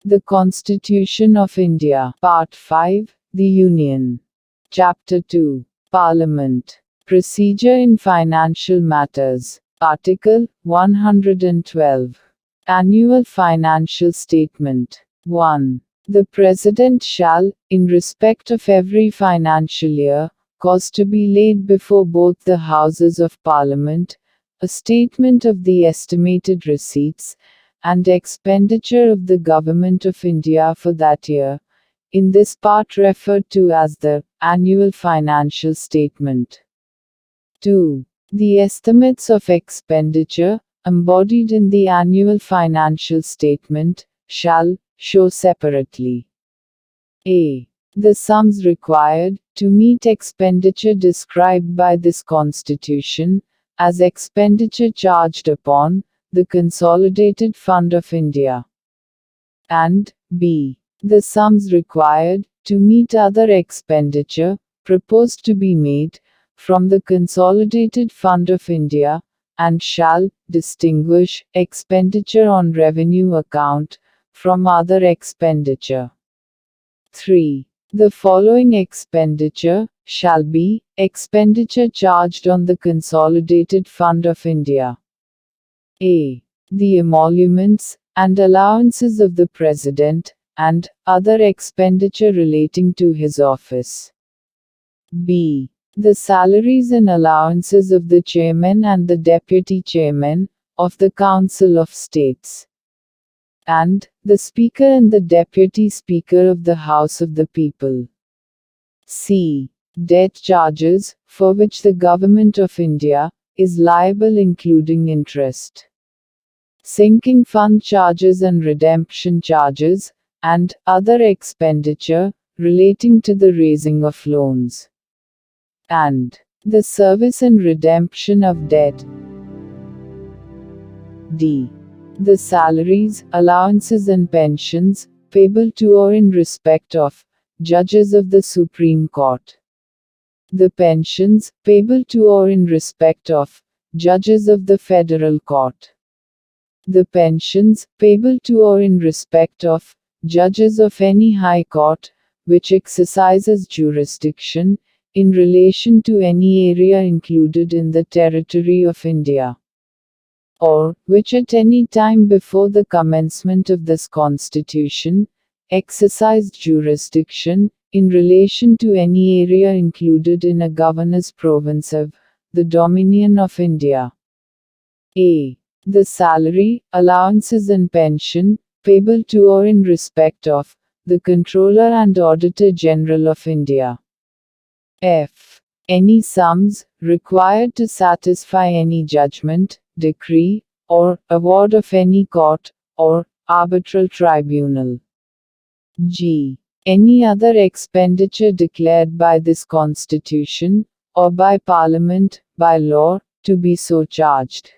The Constitution of India. Part 5, The Union. Chapter 2, Parliament. Procedure in Financial Matters. Article 112. Annual Financial Statement. 1. The President shall, in respect of every financial year, cause to be laid before both the Houses of Parliament, a statement of the estimated receipts and expenditure of the Government of India for that year, in this part referred to as the Annual Financial Statement. 2. The estimates of expenditure, embodied in the Annual Financial Statement, shall show separately a. The sums required to meet expenditure described by this Constitution, as expenditure charged upon the Consolidated Fund of India, and b. The sums required to meet other expenditure proposed to be made from the Consolidated Fund of India, and shall distinguish expenditure on revenue account from other expenditure. 3. The following expenditure shall be expenditure charged on the Consolidated Fund of India. A. The emoluments and allowances of the President, and other expenditure relating to his office. B. The salaries and allowances of the Chairman and the Deputy Chairman of the Council of States, and the Speaker and the Deputy Speaker of the House of the People. C. Debt charges, for which the Government of India is liable including interest, sinking fund charges and redemption charges, and other expenditure relating to the raising of loans, and the service and redemption of debt. D. The salaries, allowances and pensions, payable to or in respect of judges of the Supreme Court. The pensions, payable to or in respect of judges of the Federal Court. The pensions, payable to or in respect of judges of any High Court, which exercises jurisdiction in relation to any area included in the territory of India, or which at any time before the commencement of this Constitution exercised jurisdiction in relation to any area included in a governor's province of the Dominion of India. A. The salary, allowances and pension, payable to or in respect of the Controller and Auditor General of India. F. Any sums required to satisfy any judgment, decree, or award of any court or arbitral tribunal. G. Any other expenditure declared by this Constitution, or by Parliament, by law, to be so charged.